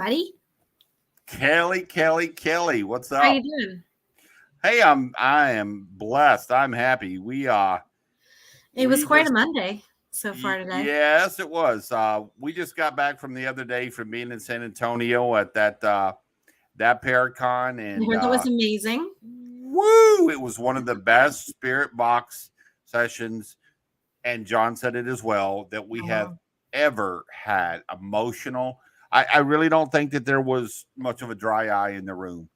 buddy? Kelly, what's How you up? doing? Hey, I am blessed. I'm happy. It was We quite a just Monday so far today. yes, it was. We just got back from the other day from being in San Antonio at that Paracon, I and heard that was amazing. woo, it was one of the best spirit box sessions, and John said it as well, that we Oh, have wow. ever had. Emotional. I really don't think that there was much of a dry eye in the room.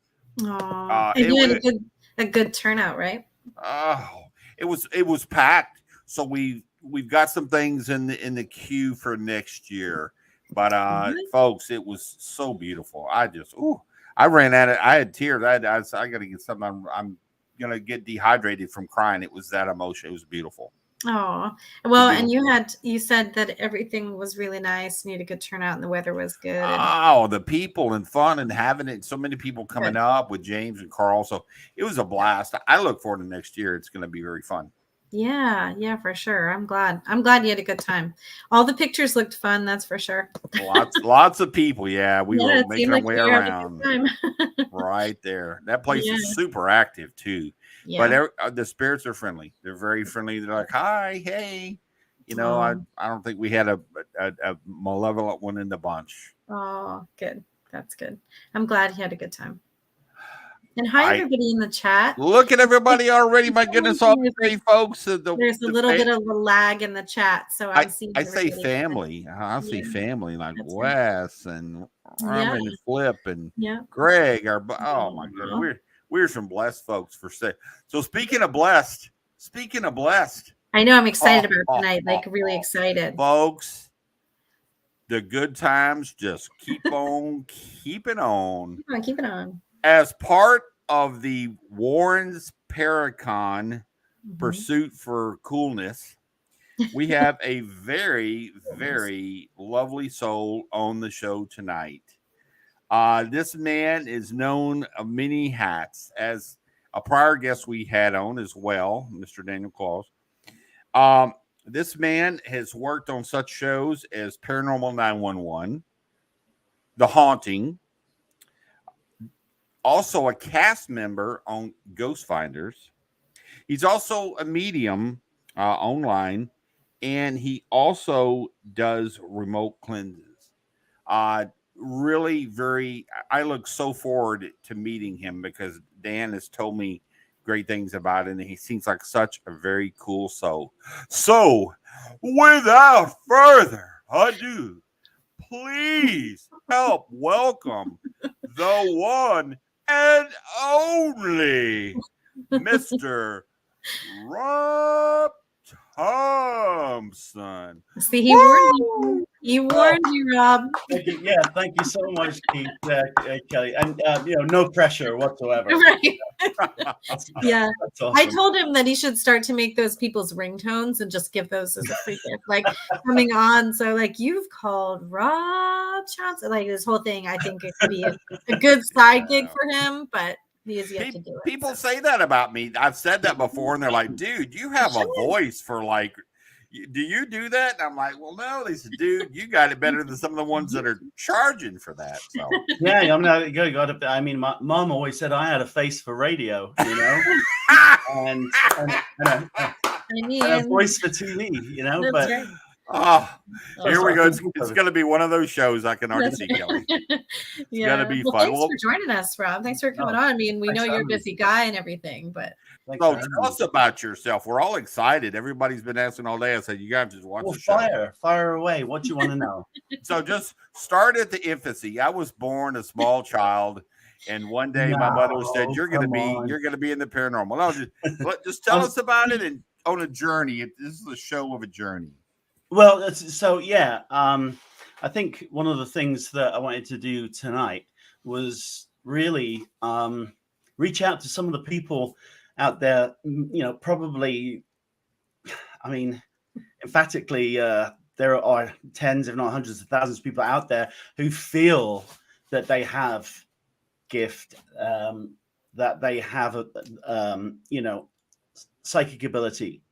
Aw. And It you had was a good turnout, right? oh, it was packed. So we've got some things in the queue for next year. But Mhm. folks, it was so beautiful. I ran at it. I had tears. I got to get something. I'm gonna get dehydrated from crying. It was that emotion. It was beautiful. Oh, It was well, and beautiful. you said that everything was really nice and you had a good turnout and the weather was good and Oh, the people and fun and having it. So many people coming good. up with James and Carl. So it was a blast. I look forward to next year. It's going to be very fun. Yeah, for sure. I'm glad. I'm glad you had a good time. All the pictures looked fun, that's for sure. Lots of people. Yeah, we Yeah, were it seemed making our like way you were having a good around time. right there. That place Yeah, is super active too. But yeah. the spirits are friendly. They're very friendly. They're like, "Hi, hey." Oh, I don't think we had a malevolent one in the bunch. good. That's good. I'm glad you had a good time. And hi, I everybody in the chat. look at Like, everybody already. for My some goodness, reason, already, folks. there's a little bit of a lag in the chat, so I'm seeing I say everybody. family. I Yeah, see family like that's right. Wes and Yeah, Ramen and Flip and yeah. Greg. Oh my goodness, Aw. we're some blessed folks for say. So speaking of blessed, I know I'm excited oh, about oh, tonight, oh, like really oh, excited. folks, the good times just keep on keeping on. Come on, keep it on. As part of the Warren's Paracon Mhm. pursuit for coolness, we have a very, very lovely soul on the show tonight. This man is known of many hats, as a prior guest we had on as well, Mr. Daniel Claus. Um, this man has worked on such shows as Paranormal 911, The Haunting, also a cast member on Ghost Finders. He's also a medium online, and he also does remote cleanses. Really, very. I look so forward to meeting him because Dan has told me great things about it, and he seems like such a very cool soul. So, without further ado, please help welcome the one and only Mr. Rob Thompson. See, he warned Woo! you. He Oh, warned you, Rob. thank you so much, Keith, Kelly, and no pressure whatsoever. Right. That's, Yeah. that's I awesome. told him that he should start to make those people's ringtones and just give those as a free gift, like coming on. So, like, you've called Rob Johnson, like this whole thing. I think it could be a good side gig for him, but he has yet to do it. People So, say that about me. I've said that before, and they're like, "Dude, you you have a should. voice for like." Do you do that? And I'm like, well, no. They said, dude, you got it better than some of the ones that are charging for that. So, Yeah, I mean, I mean, my mom always said I had a face for radio, and and I a mean, voice for TV, that's but right. oh, here so we I go. can It's going to be one of those shows. I can already That's see, Kelly. right. It's going to Yeah. be Well, fun. thanks Well, for joining us, Rob. Thanks for coming oh, on. I mean, we know thanks for you're a having me. busy guy and everything, but Thanks so for having tell me. us about yourself. We're all excited. Everybody's been asking all day. I said, you guys just watch Well, the show. fire away. What do you want to know? So just start at the infancy. I was born a small child, and one day my mother said, No, "You're come you're on. gonna be in the paranormal." No, just tell Um, us about it and on a journey. This is a show of a journey. Well, so yeah, I think one of the things that I wanted to do tonight was really reach out to some of the people out there. Probably, I mean, emphatically, there are tens, if not hundreds of thousands of people out there who feel that they have gift, that they have psychic ability,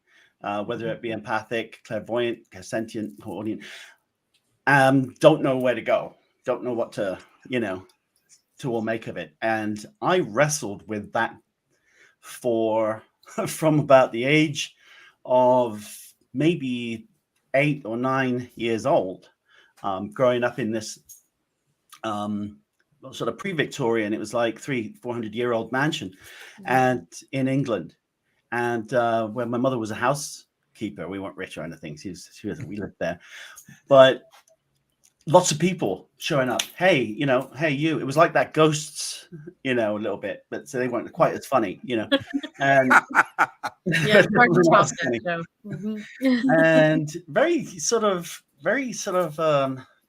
whether it be empathic, clairvoyant, sentient, clairaudient, don't know where to go. don't know what to, to all make of it. And I wrestled with that from about the age of maybe 8 or 9 years old, growing up in this sort of pre-Victorian, it was like 400-year-old mansion, and in England. And when my mother was a housekeeper, we weren't rich or anything. We lived there, but lots of people showing up. Hey, hey, you. It was like that Ghosts, a little bit, but so they weren't quite as funny, And yeah, it's hard to top that show. And very sort of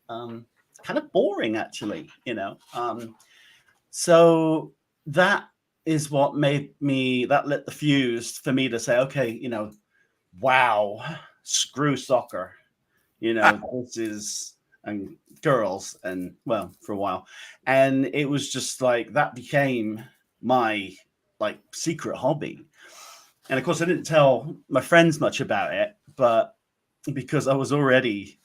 kind of boring, actually, So that is what lit the fuse for me to say, okay, wow, screw soccer, this is, and girls, and well, for a while. And it was just like, that became my like secret hobby. And of course, I didn't tell my friends much about it, but because I was already,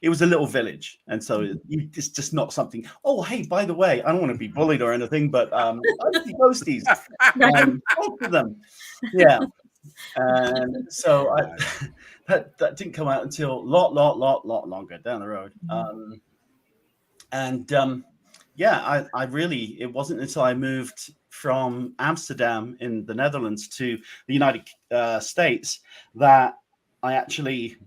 it was a little village. And so it's just not something, oh, hey, by the way, I don't want to be bullied or anything, but I see ghosties. Talk to them. Yeah. And so that didn't come out until a lot longer down the road. I really, it wasn't until I moved from Amsterdam in the Netherlands to the United States that I actually,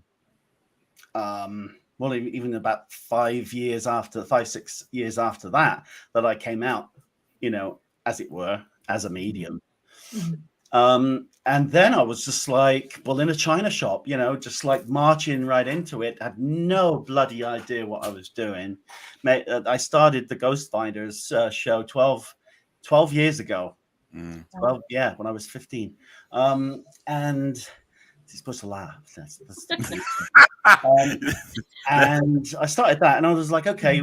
even about 5 years after, 6 years after that I came out, as it were, as a medium. And then I was just like, well, in a china shop, just like marching right into it. Had no bloody idea what I was doing. I started the Ghost Finders show 12 years ago. 12, when I was 15. And he's supposed to laugh. That's and I started that, and I was like, okay,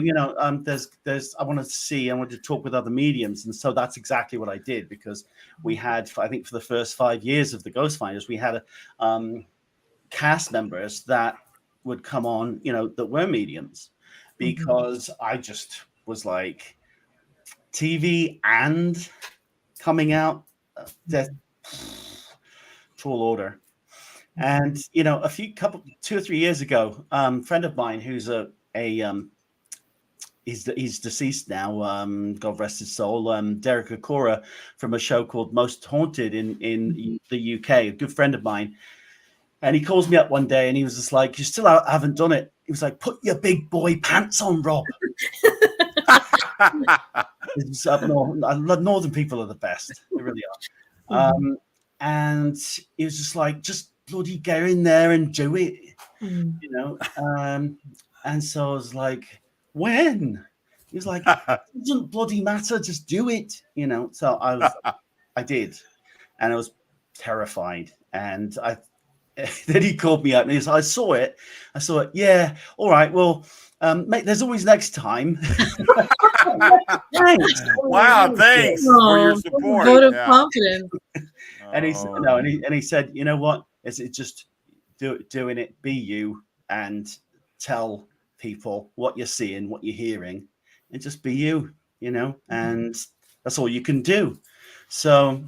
there's I wanted to talk with other mediums, and so that's exactly what I did, because we had, I think, for the first 5 years of the Ghost Finders, we had cast members that would come on, that were mediums, because I just was like, TV and coming out, tall order. And 2 or 3 years ago, friend of mine who's he's deceased now, God rest his soul, Derek Okora, from a show called Most Haunted in the UK, a good friend of mine. And he calls me up one day and he was just like, you still haven't done it. He was like, put your big boy pants on, Rob. Northern people are the best. They really are. And he was just like, just bloody go in there and do it, and so I was like, when? He was like, it doesn't bloody matter, just do it, so I did, and I was terrified. And then he called me up and he said, I saw it, yeah, all right, well, mate, there's always next time. Thanks. Wow, thanks for your support. Vote of confidence. And he said, no, and he said, you know what? It's just doing it. Be you, and tell people what you're seeing, what you're hearing, and just be you. And that's all you can do. So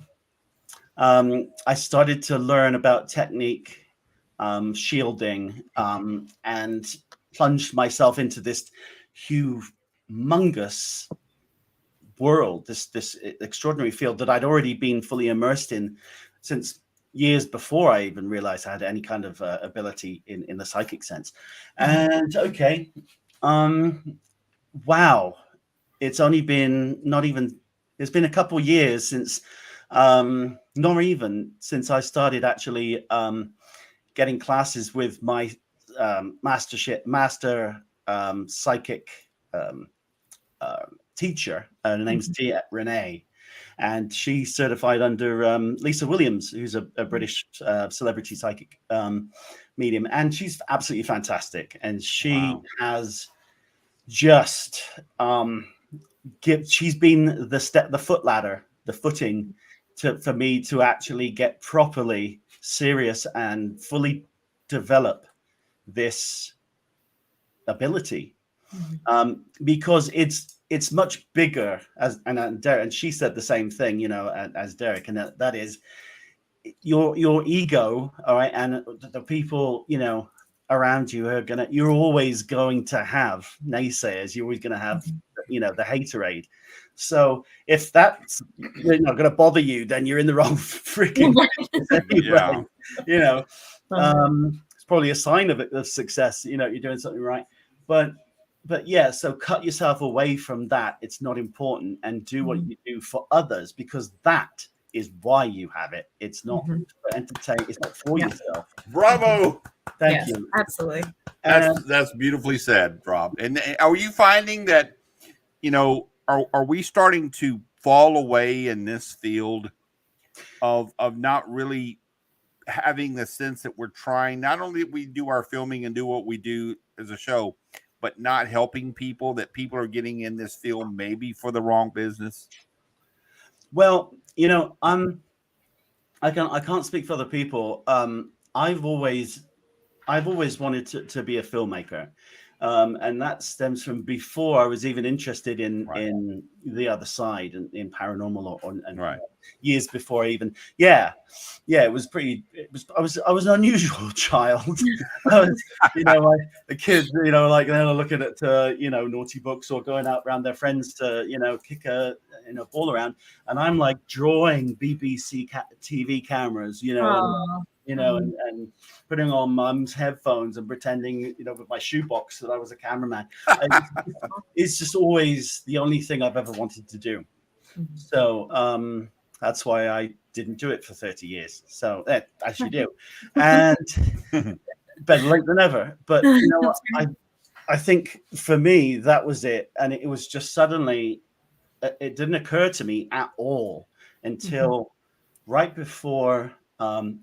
I started to learn about technique, shielding, and plunged myself into this humongous world, this extraordinary field that I'd already been fully immersed in since years before I even realized I had any kind of ability in the psychic sense. And wow, it's only been it's been a couple years since not even since I started actually getting classes with my master psychic teacher. Her name's Tia Renee, and she's certified under Lisa Williams, who's a British celebrity psychic medium, and she's absolutely fantastic. And she has just she's been the foot ladder, the footing for me to actually get properly serious and fully develop this ability, because it's much bigger and Derek, and she said the same thing, you know, as Derek, and that is your ego, all right, and the people, you know, around you you're always going to have naysayers. You're always going to have, you know, the haterade. So if that's not going to bother you, then you're in the wrong freaking anyway. You know, it's probably a sign of success. You know, you're doing something right. But yeah, so cut yourself away from that. It's not important, and do what you do for others, because that is why you have it. It's not for entertain. It's not for yourself. Bravo. Thank you. Absolutely. That's beautifully said, Rob. And are you finding that, you know, are we starting to fall away in this field of not really having the sense that we're trying, not only we do our filming and do what we do as a show, but not helping people, that people are getting in this field maybe for the wrong business? Well, you know, I can't speak for other people. I've always wanted to be a filmmaker. And that stems from before I was even interested in the other side and in paranormal and years before even. It was I was an unusual child. I was, you know, like the kids, you know, like they're looking at you know, naughty books or going out around their friends to, you know, kick a ball around, and I'm like drawing BBC TV cameras, you know. You know, and putting on mum's headphones and pretending, you know, with my shoebox that I was a cameraman. It's just always the only thing I've ever wanted to do. So that's why I didn't do it for 30 years. So as you do, and better late than never. But you know what? I think for me that was it, and it was just suddenly, it didn't occur to me at all until right before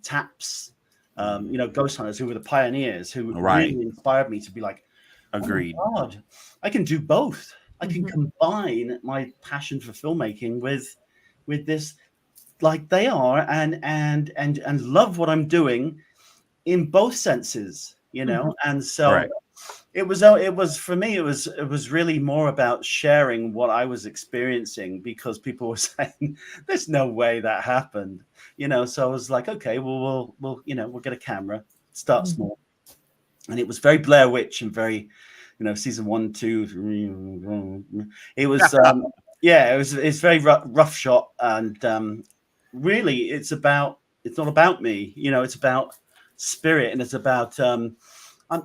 Taps, you know, ghost hunters, who were the pioneers, who really inspired me to be like, agreed. Oh my God, I can do both. I can combine my passion for filmmaking with this, like they are, and love what I'm doing in both senses, you know. And so it was for me, it was really more about sharing what I was experiencing, because people were saying there's no way that happened, you know. So I was like, okay, well we'll you know, we'll get a camera, start small. And it was very Blair Witch and very, you know, season 1, 2, 3. It was it's very rough shot, and really it's not about me, you know, it's about spirit, and it's about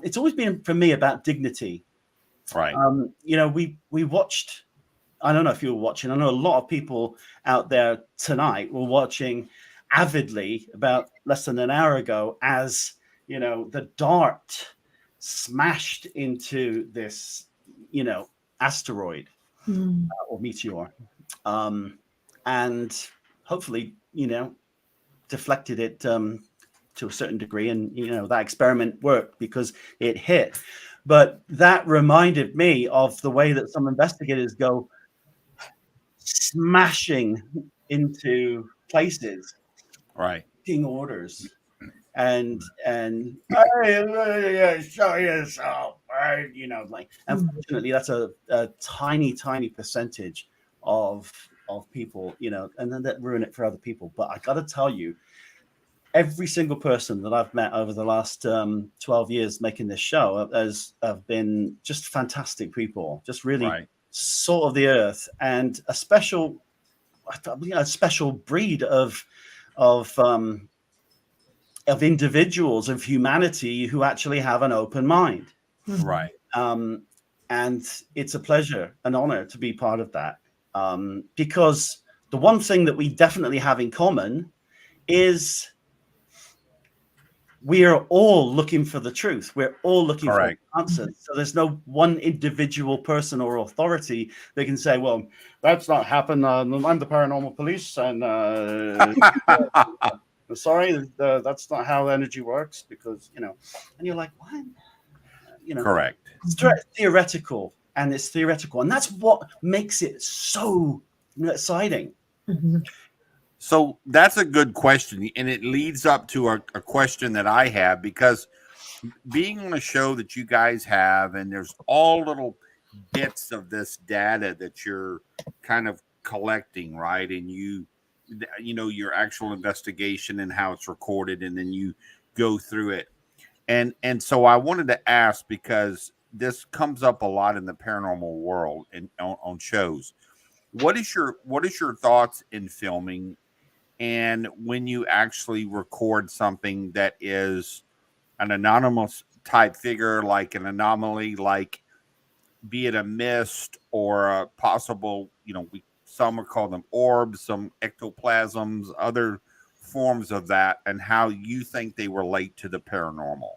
it's always been for me about dignity. You know, we watched, I don't know if you were watching, I know a lot of people out there tonight were watching avidly about less than an hour ago, as you know, the dart smashed into this, you know, asteroid or meteor, and hopefully, you know, deflected it to a certain degree, and you know, that experiment worked because it hit. But that reminded me of the way that some investigators go smashing into places, taking orders, and hey, show yourself, right? You know, like, unfortunately, that's a tiny percentage of people, you know, and then that ruin it for other people. But I got to tell you, every single person that I've met over the last 12 years making this show have been just fantastic people, just really salt of the earth, and a special breed of individuals, of humanity, who actually have an open mind. And it's a pleasure, an honor to be part of that, because the one thing that we definitely have in common is we are all looking for the truth. We're all looking for answers. So there's no one individual person or authority that can say, well, that's not happened. I'm the paranormal police, and sorry, that's not how energy works, because, you know, and you're like, what? You know, it's theoretical, and that's what makes it so exciting. So that's a good question, and it leads up to a question that I have, because being on a show that you guys have, and there's all little bits of this data that you're kind of collecting, right? And you know, your actual investigation and how it's recorded, and then you go through it. And so I wanted to ask, because this comes up a lot in the paranormal world and on shows. What is your thoughts in filming, and when you actually record something that is an anonymous type figure, like an anomaly, like be it a mist or a possible, you know, some are called them orbs, some ectoplasms, other forms of that, and how you think they relate to the paranormal.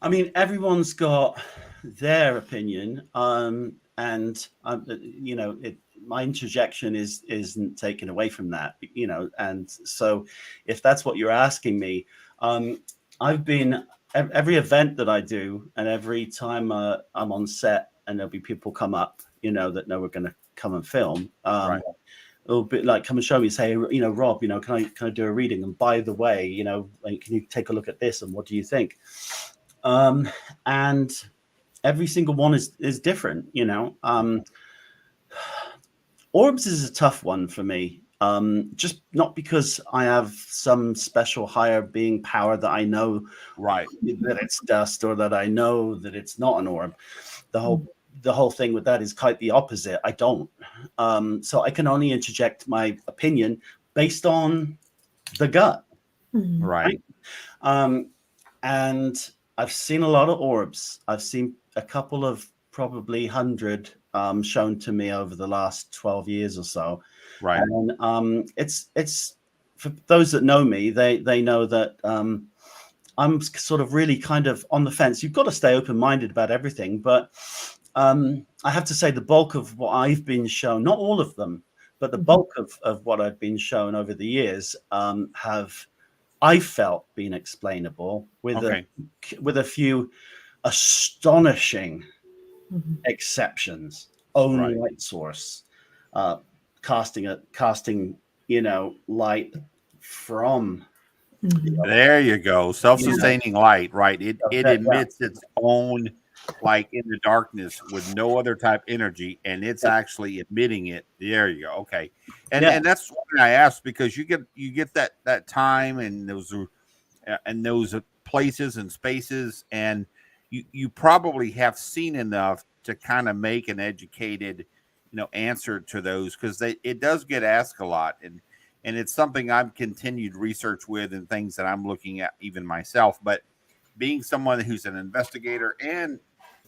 I mean, everyone's got their opinion, and you know, my interjection isn't taken away from that, you know. And so, if that's what you're asking me, I've been every event that I do, and every time I'm on set, and there'll be people come up, you know, that know we're going to come and film. Right. A little bit like come and show me, say, you know, Rob, you know, can I do a reading? And by the way, you know, like, can you take a look at this? And what do you think? And every single one is different, you know. Orbs is a tough one for me. Just not because I have some special higher being power that I know Right. that it's dust, or that I know that it's not an orb. The whole thing with that is quite the opposite. I don't. So I can only interject my opinion based on the gut. Right. And I've seen a lot of orbs. I've seen a couple of probably 100 shown to me over the last 12 years or so. Right. And it's for those that know me, they know that I'm sort of really kind of on the fence. You've got to stay open-minded about everything, but I have to say the bulk of what I've been shown, not all of them, but the bulk of what I've been shown over the years have, I felt, been explainable with a few astonishing exceptions. Own light source, casting, you know, light from. There you go. Self-sustaining light, right? It emits its own, like, in the darkness with no other type energy, and it's actually emitting it. There you go. Okay. And that's why I asked, because you get that time and those places and spaces, and you probably have seen enough to kind of make an educated, you know, answer to those, because it does get asked a lot, and it's something I've continued research with, and things that I'm looking at even myself. But being someone who's an investigator and,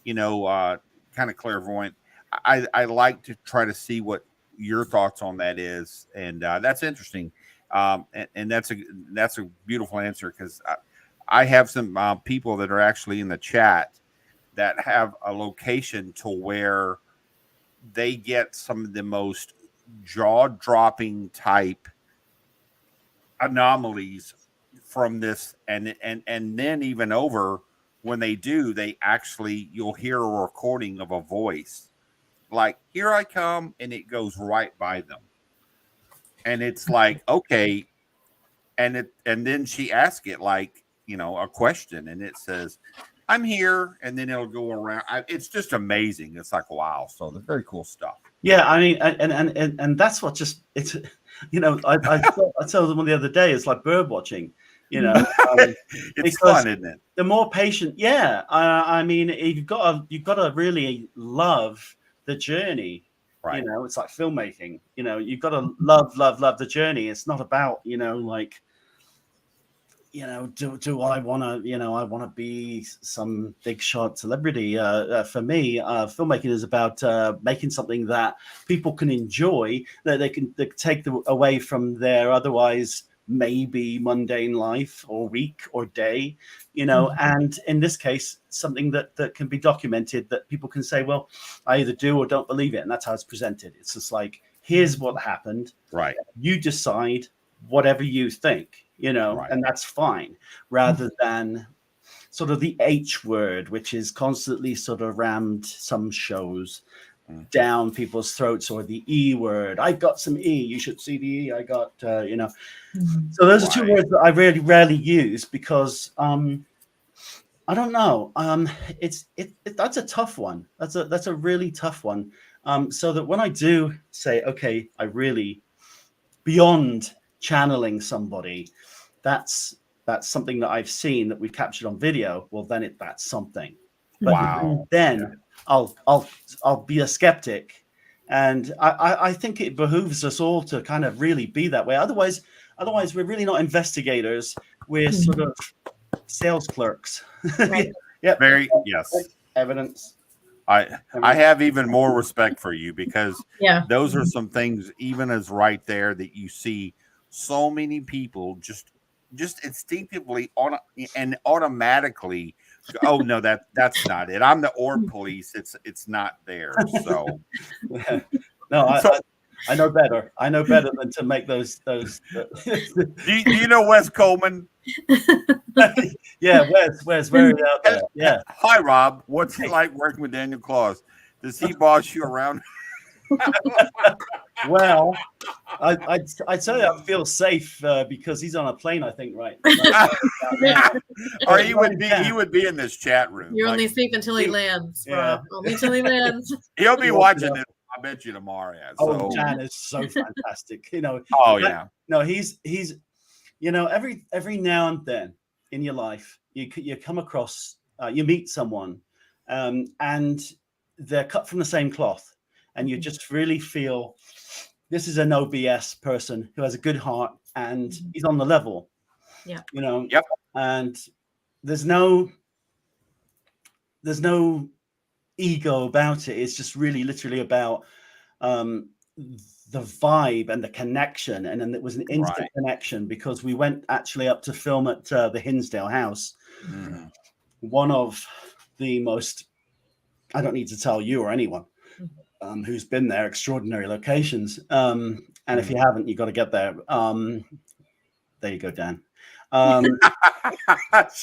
you know, kind of clairvoyant, I like to try to see what your thoughts on that is, and that's interesting, and that's a beautiful answer, because I have some people that are actually in the chat that have a location to where they get some of the most jaw-dropping type anomalies from this, and then even over, when they do, they actually, you'll hear a recording of a voice like, "Here I come," and it goes right by them, and it's like, okay, and then she asks it, like, you know, a question, and it says, "I'm here," and then it'll go around. It's just amazing. It's like, wow. So the very cool stuff. Yeah, I mean, and that's what just, it's, you know, I told them the other day, it's like bird watching, you know. It's fun, isn't it? The more patient, yeah. I mean, you've got to really love the journey. Right. You know, it's like filmmaking. You know, you've got to love the journey. It's not about, you know, like, you know, do I want to, you know, I want to be some big shot celebrity. For me, filmmaking is about making something that people can enjoy, that they can take away from their otherwise maybe mundane life or week or day, you know. And in this case, something that can be documented, that people can say, well, I either do or don't believe it. And that's how it's presented. It's just like, here's what happened. Right. You decide whatever you think, you know, and that's fine, rather than sort of the H word, which is constantly sort of rammed some shows down people's throats, or the E word. I got some E. You should see the E. I got, you know. So those are two words that I really rarely use, because I don't know. That's a tough one. That's a really tough one. So that when I do say, okay, I really beyond channeling somebody, that's something that I've seen that we've captured on video. Well, then that's something. But Wow. then I'll be a skeptic, and I think it behooves us all to kind of really be that way. Otherwise we're really not investigators. We're sort of sales clerks. Right. Yep. Very yes. Evidence. I have even more respect for you because Yeah. those are some things even as right there that you see so many people just instinctively on and automatically oh no that's not it. I'm the orb police. It's not there. So No, so I know better. I know better than to make those. do you know Wes Coleman? Yeah, Wes very out there. Yeah. Hi Rob. What's it like working with Daniel Claus? Does he boss you around? Well, I tell you, I feel safe because he's on a plane. I think right. Or he would be in this chat room. You're only safe until he lands, Rob. Only until he lands. He'll be watching this. I bet you tomorrow. Yeah, so. Oh, Jan is so fantastic. Oh yeah. No, he's every now and then in your life you come across you meet someone and they're cut from the same cloth, and you just really feel this is a no BS person who has a good heart and he's on the level. Yeah. Yep. And there's no ego about it. It's just really literally about the vibe and the connection. And then it was an instant connection because we went actually up to film at the Hinsdale House. One of the most, I don't need to tell you or anyone who's been there, extraordinary locations. And if you haven't, you got to get there. There you go, Dan. Now you got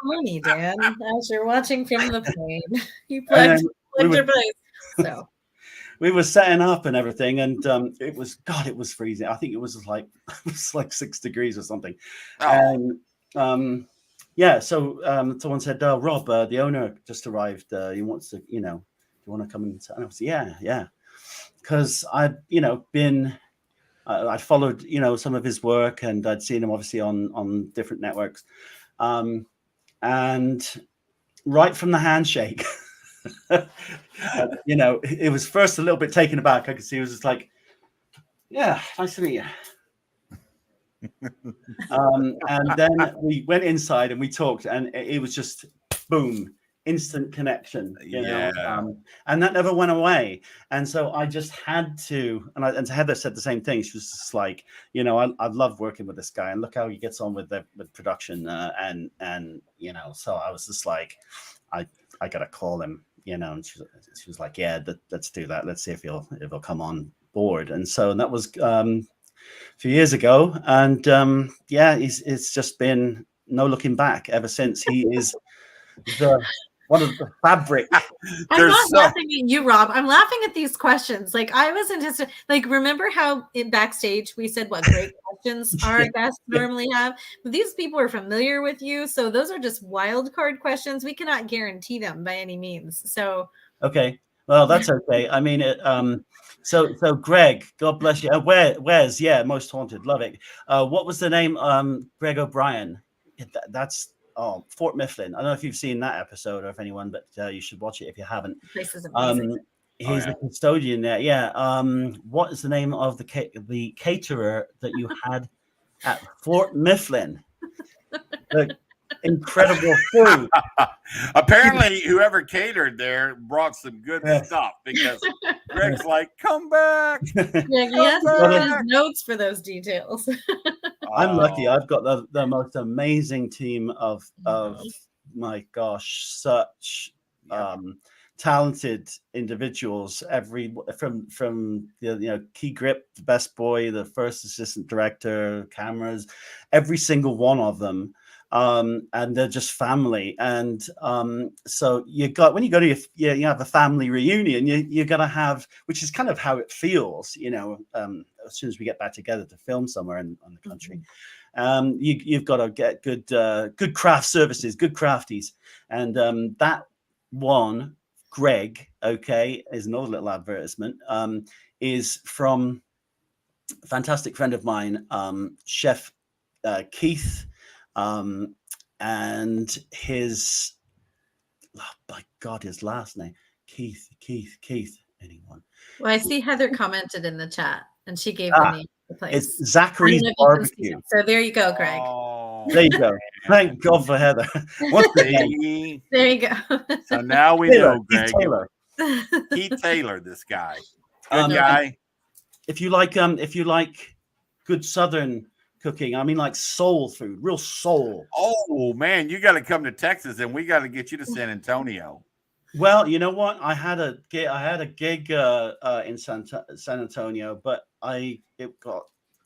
money, Dan. As you're watching from the plane, you plugged your place. So we were setting up and everything, and it was freezing. I think it was like 6 degrees or something. And so someone said, Rob, the owner just arrived. He wants to, you want to come and I was yeah, because I'd been. I followed, some of his work, and I'd seen him obviously on different networks, and right from the handshake, it was first a little bit taken aback. I could see he was just like, "Yeah, nice to meet you." And then we went inside and we talked, and it was just boom. Instant connection, and that never went away. And so I just had to, and Heather said the same thing. She was just like, I love working with this guy, and look how he gets on with production, and so I was just like, I gotta call him, and she was like, yeah, let's do that. Let's see if he'll come on board. And so that was a few years ago, and it's just been no looking back ever since. He is one of the fabric. I'm not laughing at you, Rob. I'm laughing at these questions. Like I was anticipating, remember how in backstage we said what great questions our guests normally have? But these people are familiar with you, so those are just wild card questions. We cannot guarantee them by any means. So okay, well that's okay. I mean, so Greg, God bless you. Where's Most Haunted, love it. What was the name? Greg O'Brien. That's. Oh, Fort Mifflin. I don't know if you've seen that episode or if anyone, but you should watch it if you haven't. This is amazing. He's a custodian there. Yeah. What is the name of the caterer that you had at Fort Mifflin? The incredible food. Apparently, whoever catered there brought some good stuff because Greg's like, "Come back." Yeah, he has notes for those details. I'm lucky. I've got the most amazing team of my gosh, such talented individuals. From Key Grip, the best boy, the first assistant director, cameras, every single one of them. And they're just family. And so when you go to you have a family reunion, you're gonna have, which is kind of how it feels, as soon as we get back together to film somewhere in the country. You've got to get good craft services, good crafties, and that one, Greg, okay, is another little advertisement. Is from a fantastic friend of mine, Chef Keith, and his, by God, his last name, Keith. Anyone? Well, I see Heather commented in the chat, and she gave the name of the place. It's Zachary's Barbecue. So there you go, Greg. Oh, There you go. Thank God for Heather. see? There you go. So now we Taylor, know, Greg. Keith Taylor. Keith Taylor, this guy. Good No, guy. If you like good Southern cooking, I mean, like soul food, real soul. Oh man, you got to come to Texas, and we got to get you to San Antonio. Well, you know what? I had a gig in San Antonio, but I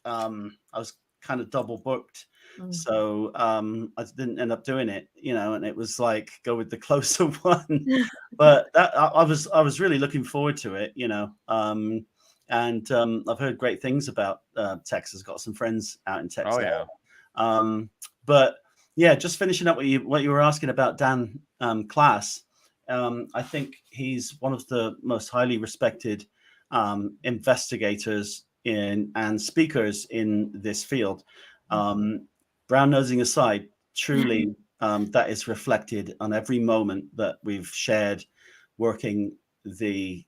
was kind of double booked, so I didn't end up doing it. And it was like go with the closer one. But I was really looking forward to it. And I've heard great things about Texas. Got some friends out in Texas. Oh yeah. But yeah, just finishing up what you were asking about Dan Class. I think he's one of the most highly respected investigators and speakers in this field. Brown nosing aside, truly, that is reflected on every moment that we've shared working the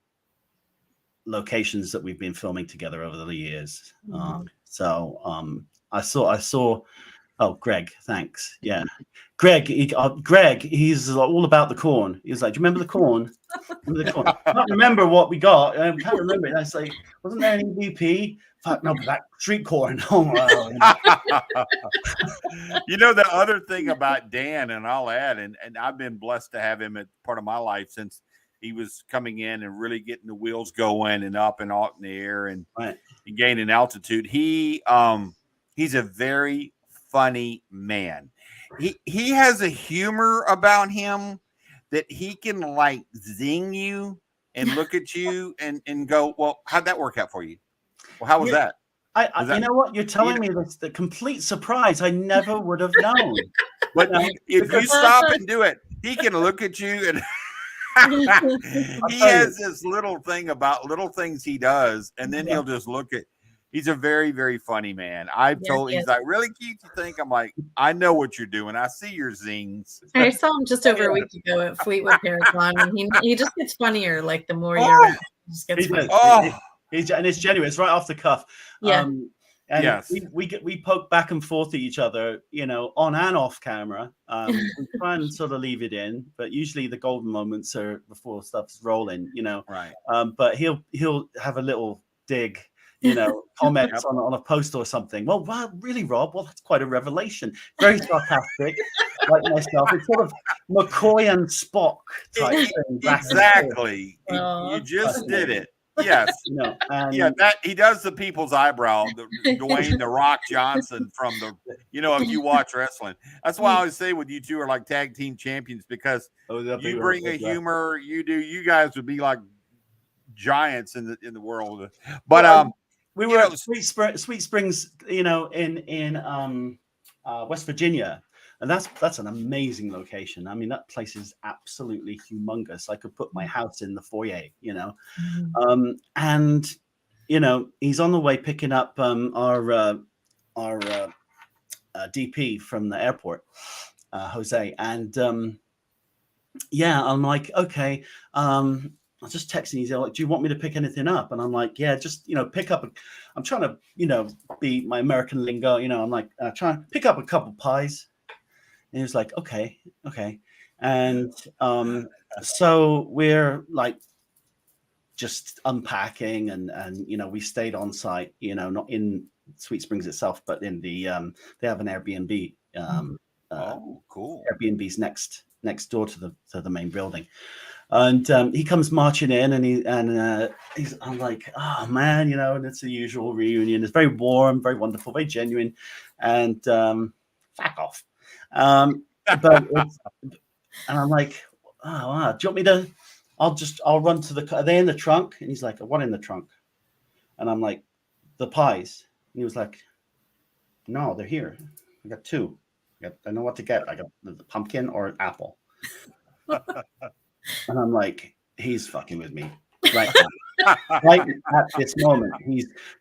locations that we've been filming together over the years. I saw. Oh, Greg, thanks. Yeah, Greg, he's all about the corn. He was like, "Do you remember the corn? Remember the corn? I can't remember what we got. I can't remember it." And I was like, "Wasn't there an EVP? Fuck no, that street corn." Oh, wow. The other thing about Dan, and I'll add, and I've been blessed to have him as part of my life since he was coming in and really getting the wheels going and up and out in the air and gaining altitude. He's a very funny man. He has a humor about him that he can like zing you and look at you and go, well, how'd that work out for you? Well, how was that? You know what? You're telling me that's the complete surprise. I never would have known. But if you stop and do it, he can look at you and he has this little thing about little things he does, and then he'll just look at. He's a very, very funny man. He's like, really cute, you think? I'm like, I know what you're doing. I see your zings. I saw him just over a week ago at Fleetwood Paragon, and he just gets funnier like the more you're around. He just gets funnier. And it's genuine. It's right off the cuff. Yeah. And yes. we poke back and forth at each other, on and off camera. We try and sort of leave it in, but usually the golden moments are before stuff's rolling, Right. But he'll have a little dig, comments on a post or something. Well, wow, really, Rob? Well, that's quite a revelation. Very sarcastic, like myself. It's sort of McCoy and Spock type thing. Exactly. You just did it. Yes. That he does the people's eyebrow, the Dwayne the Rock Johnson from the, if you watch wrestling. That's why I always say with you two are like tag team champions, because you bring a humor, you guys would be like giants in the world. But we were at Sweet Springs, in West Virginia. And that's an amazing location. I mean, that place is absolutely humongous. I could put my house in the foyer, And he's on the way picking up our DP from the airport, Jose. And I'm like, okay. I was just texting. He's like, "Do you want me to pick anything up?" And I'm like, "Yeah, just pick up." I'm trying to be my American lingo. I'm like, trying to pick up a couple pies. And he was like, okay. And so we're like just unpacking and we stayed on site, not in Sweet Springs itself, but in the they have an Airbnb. Cool. Airbnb's next door to the main building. And he comes marching in and I'm like, oh man, and it's the usual reunion. It's very warm, very wonderful, very genuine. And fuck off. And I'm like, oh wow, do you want me to? I'll run to the. Are they in the trunk? And he's like, what in the trunk? And I'm like, the pies. And he was like, no, they're here. I got two. I know what to get. I got the pumpkin or an apple. And I'm like, he's fucking with me right now. Right at this moment.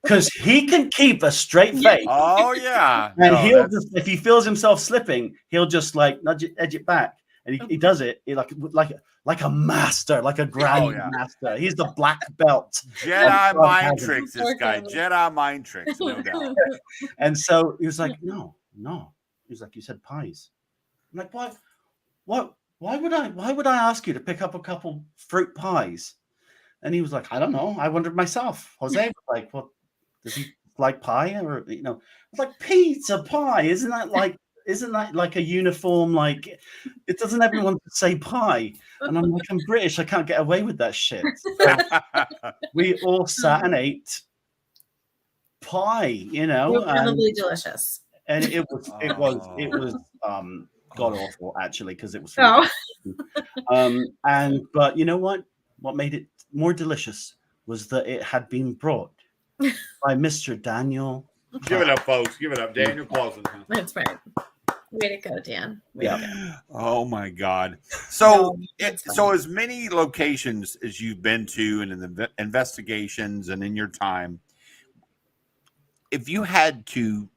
Because he can keep a straight face. Oh yeah. And No, he'll that's- just, if he feels himself slipping, he'll just like edge it back. And he does it like a master, like a grand master. He's the black belt. Jedi mind tricks, this guy. Jedi mind tricks, no doubt. And so he was like, no. He was like, you said pies. I'm like, what? Why would I ask you to pick up a couple fruit pies? And he was like, I don't know. I wondered myself. Jose was like, well, does he like pie? Or, I was like, pizza pie. Isn't that like a uniform? Like, it doesn't everyone say pie? And I'm like, I'm British. I can't get away with that shit. So we all sat and ate pie, Incredibly delicious. And it was god awful actually, because it was but you know what made it more delicious was that it had been brought by Mr. Daniel. Give it up, folks. Give it up. Daniel Clausen. That's right. Way to go, Dan. Oh my God. So so as many locations as you've been to and in the investigations and in your time, if you had to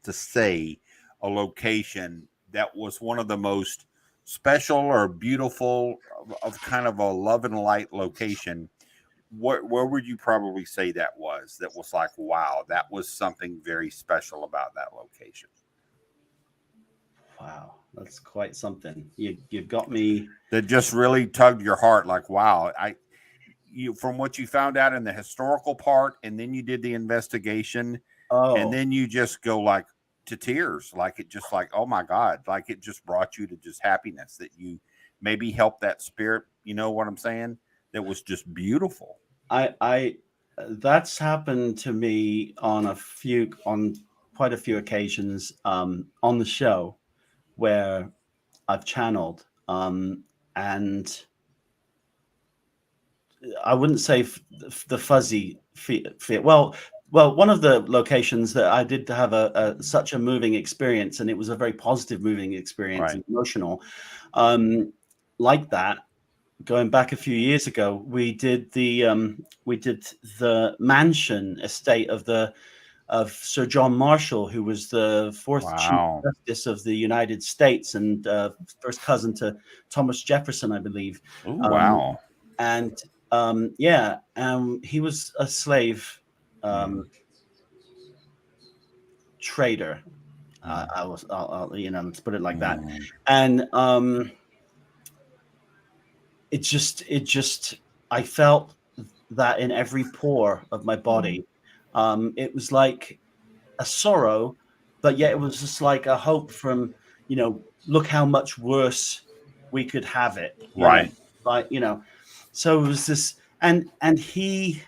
say a location that was one of the most special or beautiful of kind of a love and light location, where would you probably say that was like, wow, that was something very special about that location? Wow, that's quite something. You've got me. That just really tugged your heart, like, wow, you from what you found out in the historical part, and then you did the investigation, and then you just go like to tears, like it just like, oh my God, like it just brought you to just happiness that you maybe helped that spirit. You know what I'm saying? That was just beautiful. I that's happened to me on quite a few occasions on the show where I've channeled, and I wouldn't say the fuzzy fear. Well, one of the locations that I did have such a moving experience, and it was a very positive moving experience, right. And emotional, like that. Going back a few years ago, we did the mansion estate of Sir John Marshall, who was the fourth Chief Justice of the United States and first cousin to Thomas Jefferson, I believe. Ooh, wow. And he was a slave trader. I'll let's put it like that. And it just I felt that in every pore of my body. It was like a sorrow, but yet it was just like a hope from, look how much worse we could have it. Right. So it was this, and he,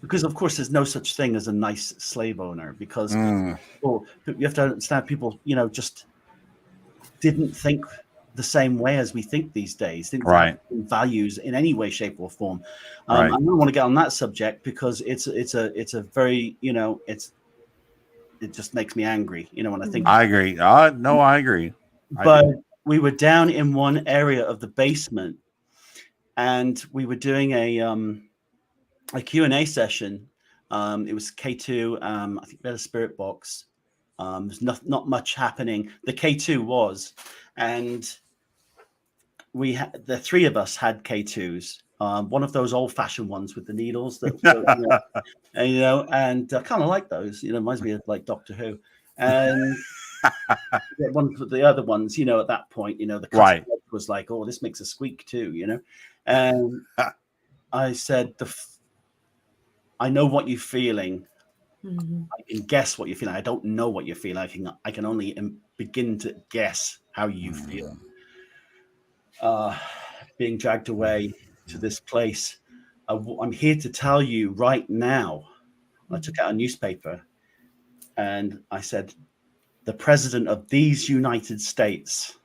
because of course there's no such thing as a nice slave owner, because you have to understand people, just didn't think the same way as we think these days. Didn't have values in any way, shape, or form. I don't want to get on that subject because it's a very, it just makes me angry, when I think. I agree. No, I agree. But we were down in one area of the basement, and we were doing a Q&A session. It was K2. I think we had a spirit box. There's not much happening. The K2 was, and the three of us had K2s. One of those old-fashioned ones with the needles that, and I kind of like those. Reminds me of like Doctor Who. And one of the other ones, at that point, the customer was like, "Oh, this makes a squeak too," And I said, "I know what you're feeling. I can guess what you're feeling. I don't know what you're feeling. I can only begin to guess how you feel." Being dragged away to this place. I'm here to tell you right now. I took out a newspaper and I said, the president of these United States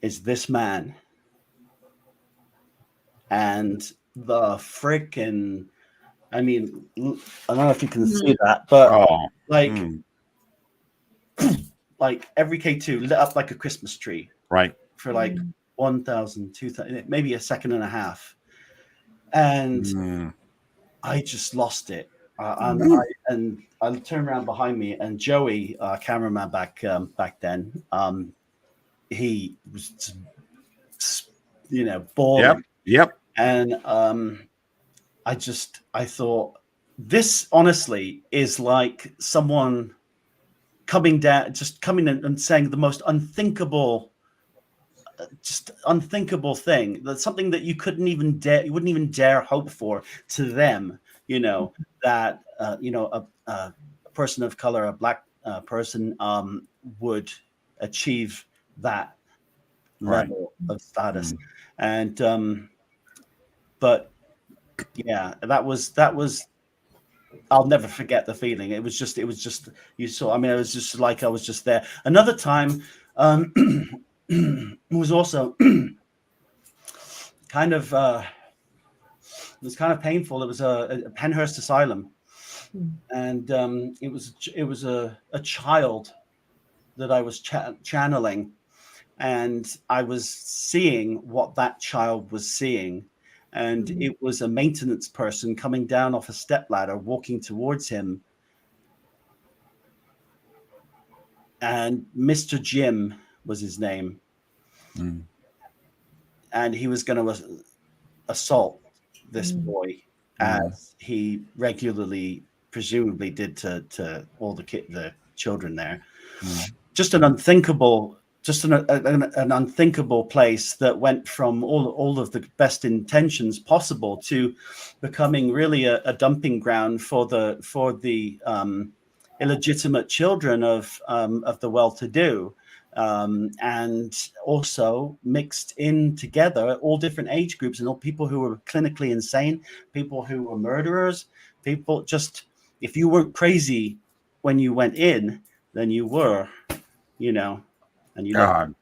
is this man. And the freaking I mean, I don't know if you can see that, but Oh, like every K2 lit up like a Christmas tree right. for like 1,000, 2,000, maybe a second and a half. And I just lost it. And I turned around behind me, and Joey, cameraman back then, he was, bawling. Yep. And I thought, this honestly is like someone coming in and saying the most unthinkable thing. That's something that you you wouldn't even dare hope for to them. That a person of color, a black person, would achieve that level of status. And but yeah, that was I'll never forget the feeling. It was just you saw. I mean, it was just like I was just there. Another time was also kind of it was kind of painful. It was a Penhurst Asylum, and it was a child that I was channeling, and I was seeing what that child was seeing. And it was a maintenance person coming down off a stepladder, walking towards him. And Mr. Jim was his name. And he was going to assault this boy, as he regularly, presumably, did to all the children there. Just an unthinkable an unthinkable place that went from all of the best intentions possible to becoming really a dumping ground for the illegitimate children of the well-to-do, and also mixed in together all different age groups, and all people who were clinically insane, people who were murderers, people just, if you weren't crazy when you went in, then you were, and you God.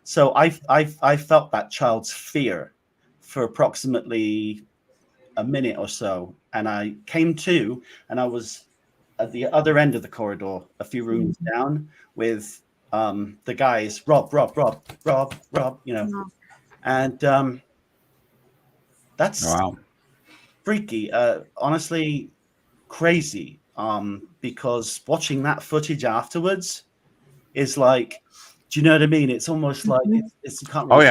So I felt that child's fear for approximately a minute or so, and I came to, and I was at the other end of the corridor, a few rooms down, with the guys, Rob, and that's freaky, honestly, crazy, because watching that footage afterwards is like, do you know what I mean? It's almost like it's you can't really,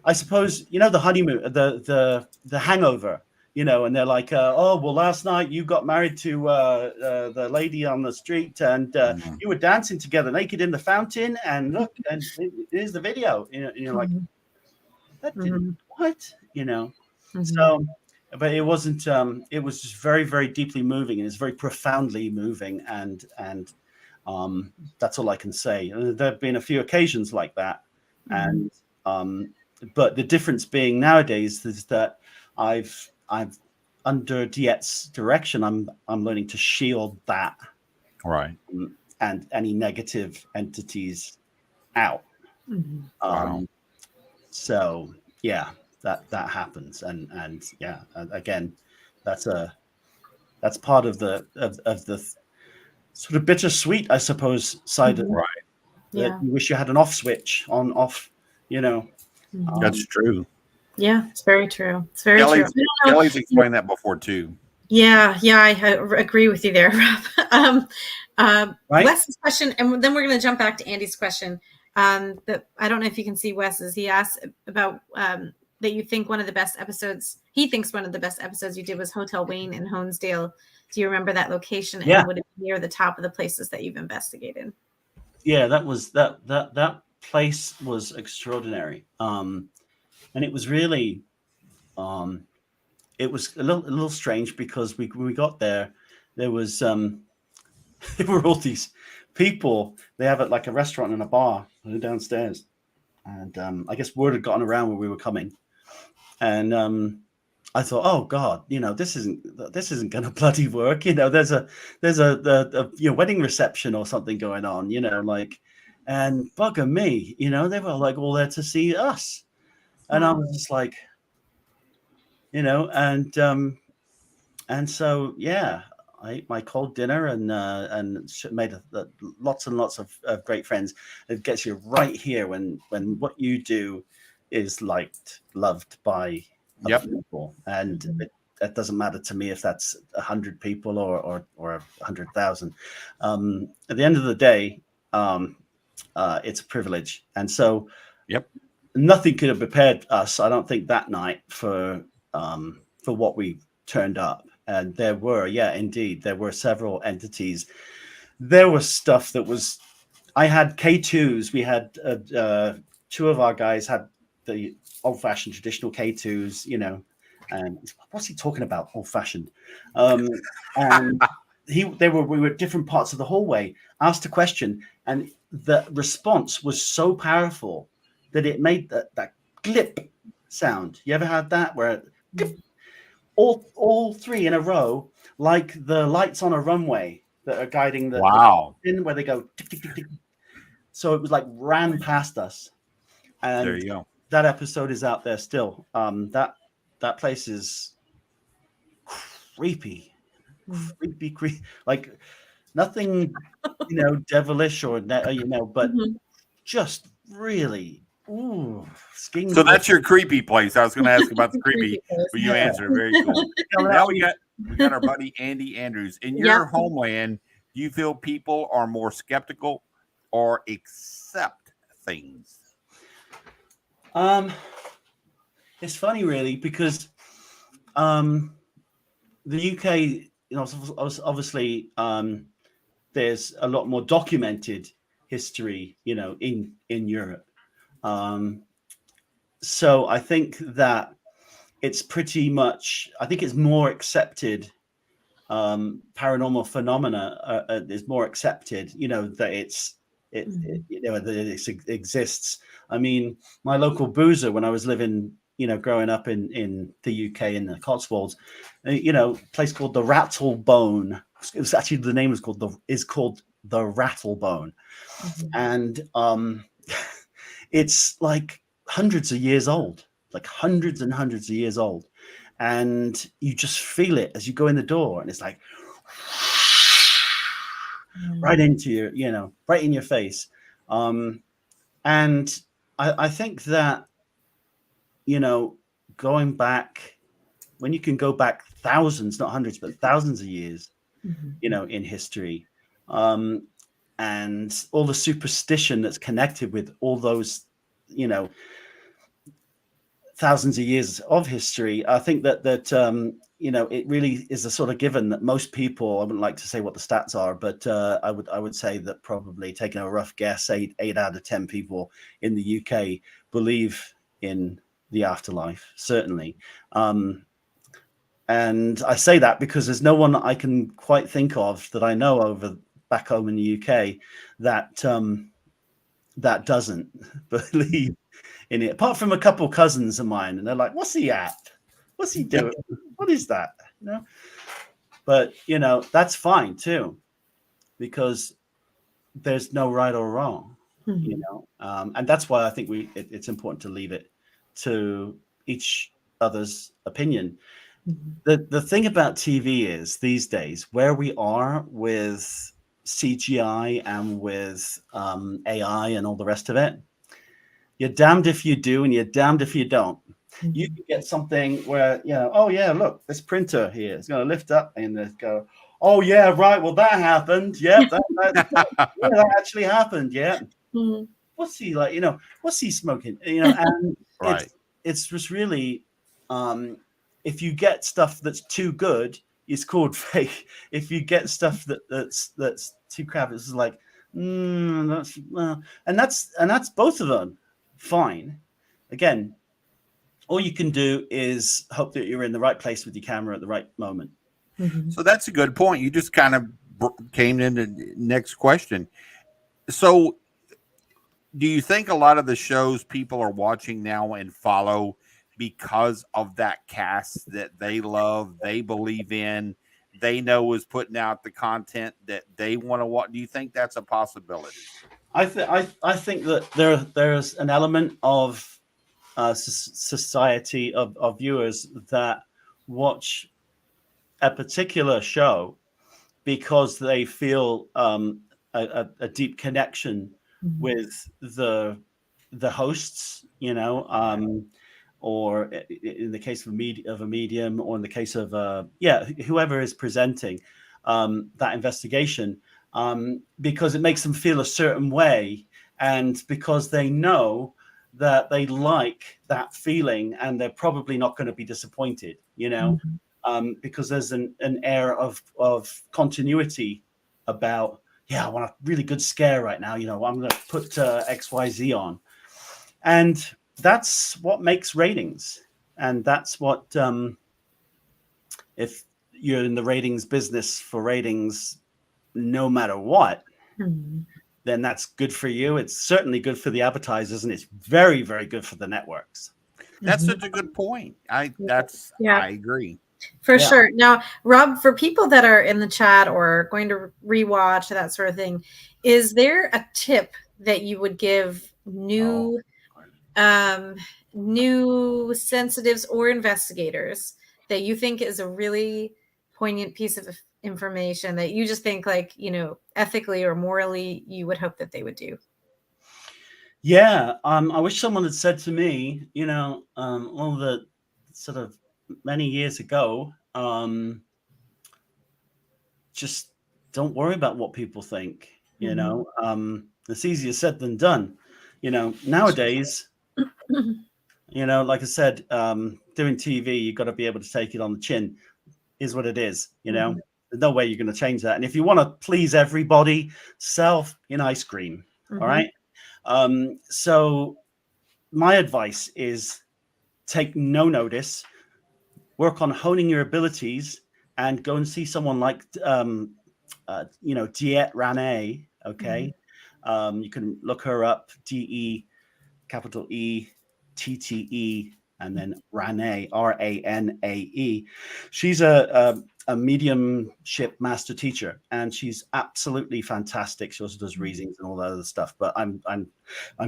I suppose, the honeymoon, the hangover, and they're like, oh, well, last night you got married to the lady on the street, and you were dancing together naked in the fountain, and look, and here's the video, and you're like, that didn't, what, So, but it wasn't, it was just very, very deeply moving, and it's very profoundly moving, and that's all I can say. There have been a few occasions like that, and but the difference being nowadays is that I've under Diet's direction, I'm learning to shield that, and any negative entities out. So yeah, that happens, and yeah, again, that's part of the sort of bittersweet, I suppose, side of that. You wish you had an off switch, on off, That's true. Yeah, it's very true. It's very true. Kelly's explained that before too. Yeah, I agree with you there, Rob. Wes's question, and then we're going to jump back to Andy's question. That I don't know if you can see Wes's. He asked about that you think one of the best episodes. He thinks one of the best episodes you did was Hotel Wayne in Honesdale. Do you remember that location? Yeah. And would it be near the top of the places that you've investigated? Yeah, that was that place was extraordinary. And it was really, it was a little strange, because when we got there was there were all these people. They have like a restaurant and a bar downstairs, and I guess word had gotten around where we were coming, and I thought, oh God, this isn't going to bloody work. There's a wedding reception or something going on, and bugger me, they were like all there to see us. And I was just like, and And so, yeah, I ate my cold dinner and made lots and lots of great friends. It gets you right here when what you do is loved by other Yep. people, and Mhm. it doesn't matter to me if that's 100 people or 100,000. At the end of the day, it's a privilege, and so Yep. nothing could have prepared us, I don't think, that night for what we turned up. And there were, yeah, indeed, there were several entities. There was stuff that was. I had K2s. We had two of our guys had the old-fashioned traditional K2s, and what's he talking about? Old-fashioned, and we were at different parts of the hallway. Asked a question, and the response was so powerful that it made that glip sound. You ever had that where glip, all three in a row, like the lights on a runway that are guiding the Wow. in where they go tick, tick, tick, tick. So it was like ran past us, There and you go. that episode is out there still. That place is creepy, creepy, like nothing, devilish or but Mhm. just really, skin So crawl. that's your creepy place. I was going to ask about the creepy, Creepy place, but you yeah. answered. Very cool. Now we got our buddy Andy Andrews. In your Yep. homeland, do you feel people are more skeptical or accept things? It's funny, really, because the UK, obviously, there's a lot more documented history, in Europe. So I think that it's pretty much. I think it's more accepted. Paranormal phenomena is more accepted. That it exists. I mean, my local boozer, when I was living, growing up in the UK in the Cotswolds, a place called the Rattlebone. It was actually, the name is called the Rattlebone, and it's like hundreds of years old, like hundreds and hundreds of years old, and you just feel it as you go in the door, and it's like right into your, right in your face. And I think that, going back, when you can go back thousands, not hundreds, but thousands of years, in history, and all the superstition that's connected with all those, thousands of years of history. I think that it really is a sort of given that most people. I wouldn't like to say what the stats are, but I would say that probably, taking a rough guess, eight out of 10 people in the UK believe in the afterlife. Certainly. And I say that because there's no one I can quite think of that I know over back home in the UK that that doesn't believe in it, apart from a couple cousins of mine, and they're like, "What's he at? What's he doing? What is that?" But that's fine too, because there's no right or wrong, and that's why I think it's important to leave it to each other's opinion. The thing about TV is, these days, where we are with CGI and with AI and all the rest of it, you're damned if you do and you're damned if you don't. You can get something where, oh yeah, look, this printer here is going to lift up and go, oh yeah, right, well that happened. Yeah, that actually happened. Yeah. What's he like? What's he smoking? And Right. it's just really, if you get stuff that's too good, it's called fake. If you get stuff that's too crap, it's like, that's and that's both of them. Fine. Again, all you can do is hope that you're in the right place with your camera at the right moment. So that's a good point. You just kind of came into the next question. So do you think a lot of the shows people are watching now and follow because of that cast that they love, they believe in, they know is putting out the content that they want to watch? Do you think that's a possibility? I think that there's an element of society of viewers that watch a particular show because they feel a deep connection with the hosts, you know, or in the case of a medium, or in the case of whoever is presenting that investigation, because it makes them feel a certain way, and because they know that they like that feeling, and they're probably not going to be disappointed, you know. Because there's an air of continuity about, I want a really good scare right now, you know, I'm going to put XYZ on. And that's what makes ratings. And that's what, if you're in the ratings business for ratings, no matter what, then that's good for you. It's certainly good for the advertisers, and it's very, very good for the networks. That's such a good point. I agree. For sure. Now, Rob, for people that are in the chat or going to rewatch, that sort of thing, is there a tip that you would give new sensitives or investigators that you think is a really poignant piece of information that you just think, like, you know, ethically or morally, you would hope that they would do? Yeah. I wish someone had said to me, you know, all the sort of many years ago, just don't worry about what people think, you know. It's easier said than done, you know. Nowadays, you know, like I said, doing TV, you've got to be able to take it on the chin. Is what it is, you know. There's no way you're going to change that. And if you want to please everybody, sell in ice cream. All right. So my advice is take no notice, work on honing your abilities, and go and see someone like, you know, Diet Rane. Okay. You can look her up, DE, capital E, TTE, and then Rane, RANAE. She's a mediumship master teacher, and she's absolutely fantastic. She also does readings and all that other stuff. But I'm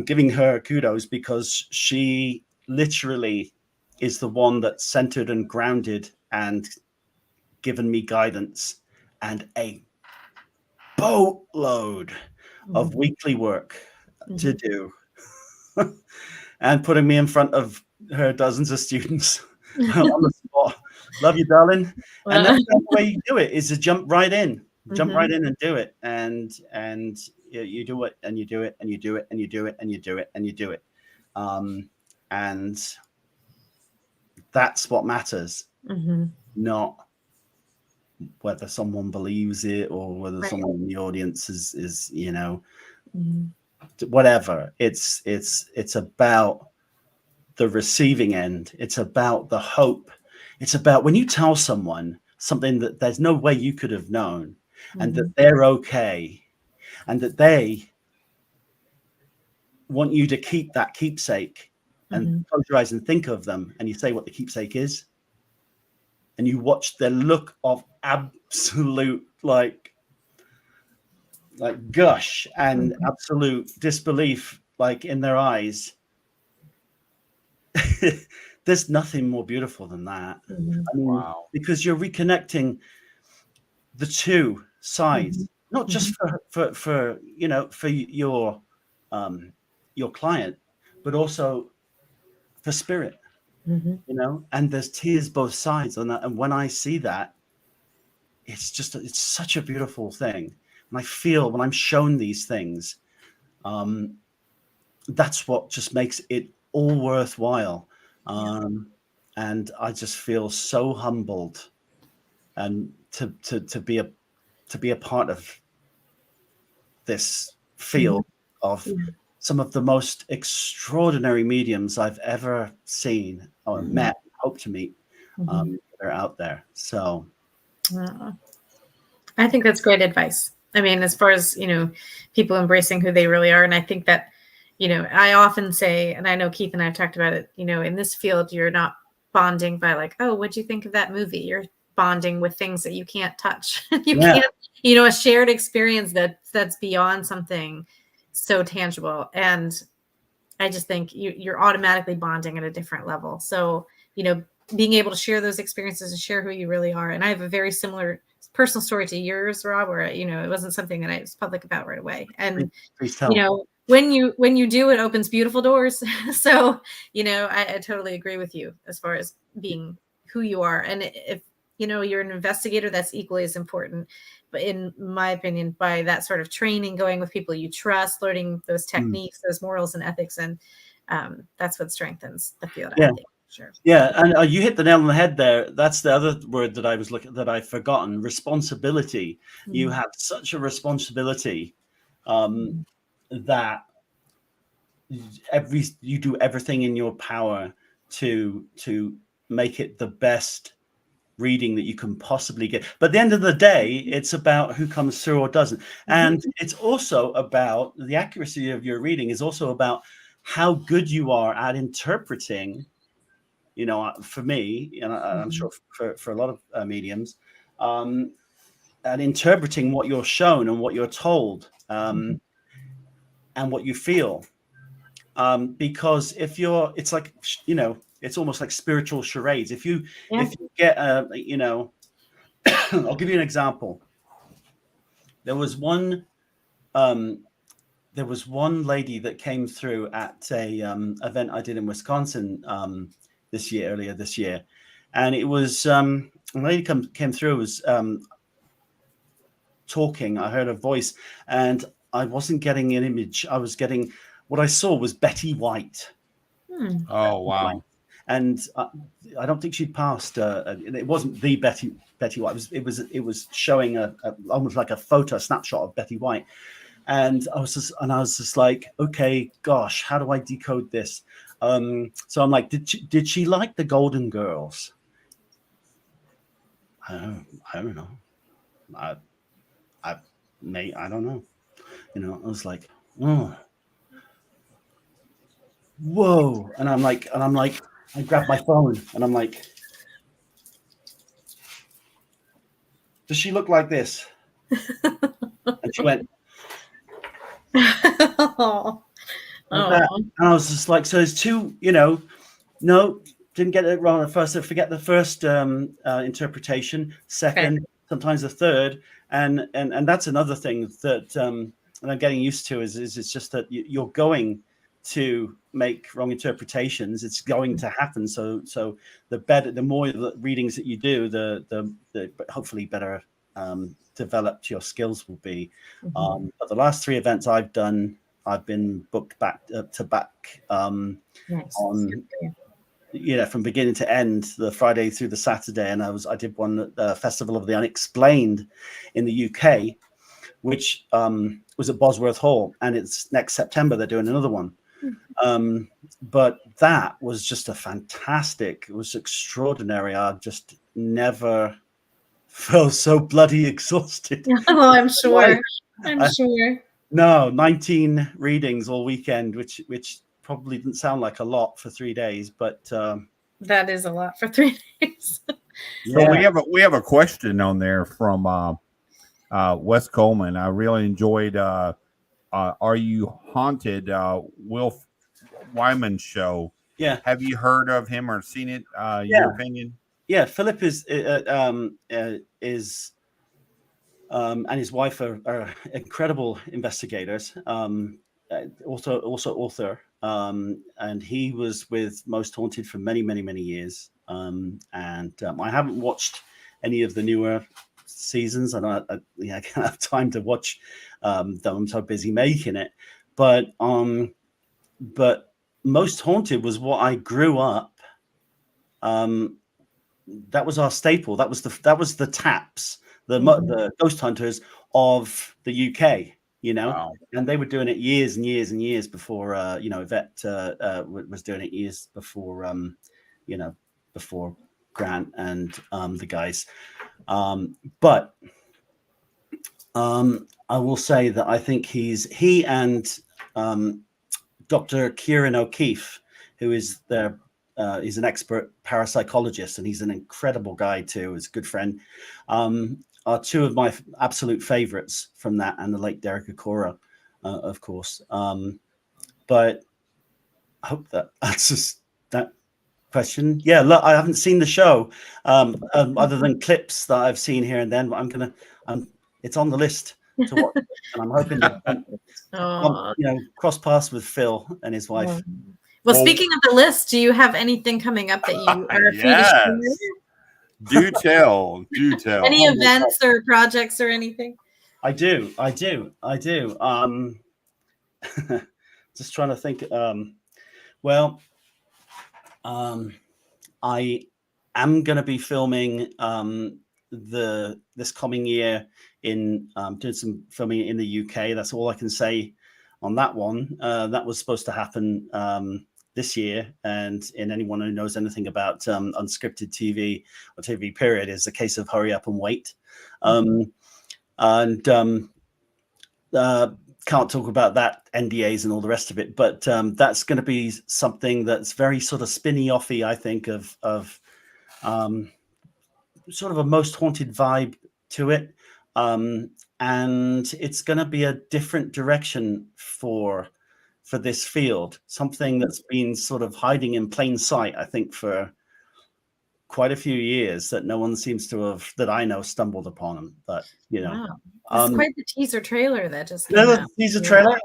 giving her kudos because she literally is the one that centered and grounded and given me guidance and a boatload of weekly work to do, and putting me in front of her dozens of students on the spot. Love you, darling. And that's the way you do it, is to jump right in and do it. And you do it, and you do it, and you do it, and you do it, and you do it, and you do it. And that's what matters, not whether someone believes it or whether someone in the audience is you know, whatever. It's about the receiving end. It's about the hope. It's about when you tell someone something that there's no way you could have known, and that they're okay, and that they want you to keep that keepsake, and close your eyes and think of them, and you say what the keepsake is, and you watch their look of absolute like gush and absolute disbelief, like in their eyes. There's nothing more beautiful than that. I mean, wow. Because you're reconnecting the two sides, not just for you know, for your client, but also for spirit, you know. And there's tears both sides on that. And when I see that, it's such a beautiful thing. And I feel when I'm shown these things, that's what just makes it all worthwhile. And I just feel so humbled, and to be a part of this field of some of the most extraordinary mediums I've ever seen or met, hope to meet. They're out there. So I think that's great advice. I mean, as far as, you know, people embracing who they really are. And I think that, you know, I often say, and I know Keith and I have talked about it, you know, in this field, you're not bonding by like, oh, what'd you think of that movie? You're bonding with things that you can't touch. Can't, you know, a shared experience that's beyond something so tangible. And I just think you're automatically bonding at a different level. So, you know, being able to share those experiences and share who you really are. And I have a very similar personal story to yours, Rob, where, it wasn't something that I was public about right away. And, Please tell. when you do, it opens beautiful doors. So, I totally agree with you as far as being who you are. And if, you're an investigator, that's equally as important. But in my opinion, by that sort of training, going with people you trust, learning those techniques, those morals and ethics, and that's what strengthens the field. Yeah. I think. Sure. Yeah, and you hit the nail on the head there. That's the other word that I was looking that I've forgotten. Responsibility. You have such a responsibility that you do everything in your power to make it the best reading that you can possibly get. But at the end of the day, it's about who comes through or doesn't. And it's also about the accuracy of your reading is also about how good you are at interpreting. For me, and I'm sure for a lot of mediums, at interpreting what you're shown and what you're told, and what you feel. Because if it's like, it's almost like spiritual charades. If you get I'll give you an example. There was one lady that came through at a event I did in Wisconsin earlier this year, and it was a lady came through, was talking. I heard her voice, and I wasn't getting an image. What I saw was Betty White. Oh, wow. And I don't think she'd passed. It wasn't the Betty White. It was showing almost like a snapshot of Betty White. And I was just like, okay, gosh, how do I decode this? So I'm like, did she like the Golden Girls? I don't know. I don't know. I was like, oh, whoa. And I'm like, I grabbed my phone and I'm like, does she look like this? And she went, Oh. and I was just like, so there's two, no, didn't get it wrong at first. So forget the first interpretation, second, sometimes the third. And that's another thing that I'm getting used to is it's just that you're going to make wrong interpretations. It's going to happen. So the more readings that you do, the hopefully better developed your skills will be. But the last 3 events I've done, I've been booked back to back Nice. on, from beginning to end, the Friday through the Saturday. And I did one at the Festival of the Unexplained in the UK, which was at Bosworth Hall, and it's next September. They're doing another one. But that was just it was extraordinary. I just never felt so bloody exhausted. Oh, I'm sure. I'm sure. No, 19 readings all weekend, which probably didn't sound like a lot for 3 days, but that is a lot for 3 days. So we have a question on there from Wes Coleman. I really enjoyed Are You Haunted? Will Wyman's show. Yeah. Have you heard of him or seen it? Your opinion? Yeah, Philip is and his wife are incredible investigators. Also author. And he was with Most Haunted for many, many, many years. And I haven't watched any of the newer seasons. I can't have time to watch them. I'm so busy making it. But Most Haunted was what I grew up. That was our staple. That was the taps, the ghost hunters of the UK. Wow. And they were doing it years and years and years before. Yvette was doing it years before. Before Grant and the guys. But I will say that I think he and Dr. Kieran O'Keefe, who is he's an expert parapsychologist, and he's an incredible guy too. He's a good friend. Are 2 of my absolute favorites from that, and the late Derek Okora, of course. But I hope that answers that question. Yeah, look, I haven't seen the show other than clips that I've seen here and then. But it's on the list to watch, and I'm hoping to Oh. cross paths with Phil and his wife. Well, speaking of the list, do you have anything coming up that you are free to share? Do tell. Any events or projects or anything? I do. Just trying to think. I am going to be filming this coming year in doing some filming in the UK. That's all I can say on that one. That was supposed to happen this year, and anyone who knows anything about unscripted TV or TV period is a case of hurry up and wait. Can't talk about that, NDAs and all the rest of it, but that's going to be something that's very sort of spinny-offy, I think, of sort of a Most Haunted vibe to it, and it's going to be a different direction for this field, something that's been sort of hiding in plain sight, I think, for quite a few years, that no one seems to have, that I know, stumbled upon them. But wow. It's quite the teaser trailer that just came out. Teaser trailer.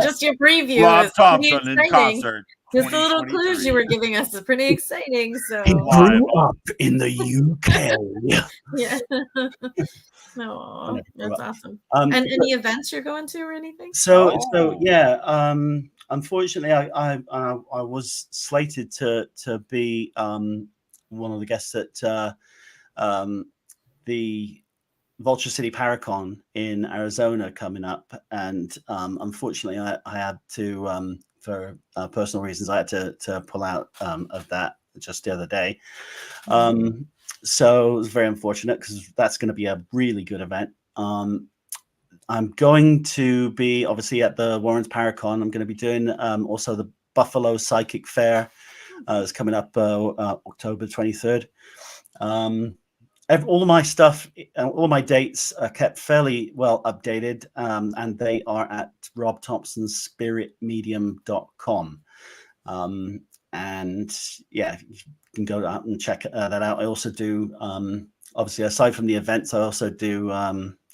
Just your preview. Rob Thompson in concert. Just the little clues you were giving us is pretty exciting. So he grew up in the UK. Yeah. Oh, that's awesome. And any events you're going to or anything? So yeah. Unfortunately, I was slated to be one of the guests at the Vulture City Paracon in Arizona coming up, and unfortunately, I had to for personal reasons, I had to pull out of that just the other day. So it was very unfortunate, because that's going to be a really good event. I'm going to be obviously at the Warrens Paracon. I'm going to be doing also the Buffalo Psychic Fair. It's coming up October 23rd. All my stuff, all my dates are kept fairly well updated, and they are at robthompsonspiritmedium.com. And yeah, you can go out and check that out. I also do, obviously, aside from the events, I also do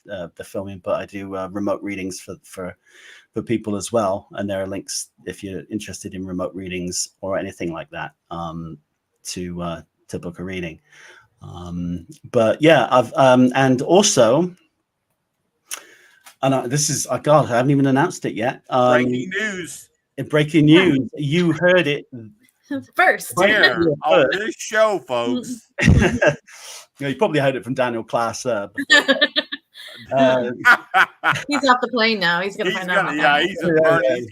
the filming, but I do remote readings for people as well. And there are links if you're interested in remote readings or anything like that to book a reading. But yeah, I've and also, and this is, God, I haven't even announced it yet. Breaking news. Breaking news. You heard it first here on this show, folks. You probably heard it from Daniel Klass. He's off the plane now. He's gonna find out. He's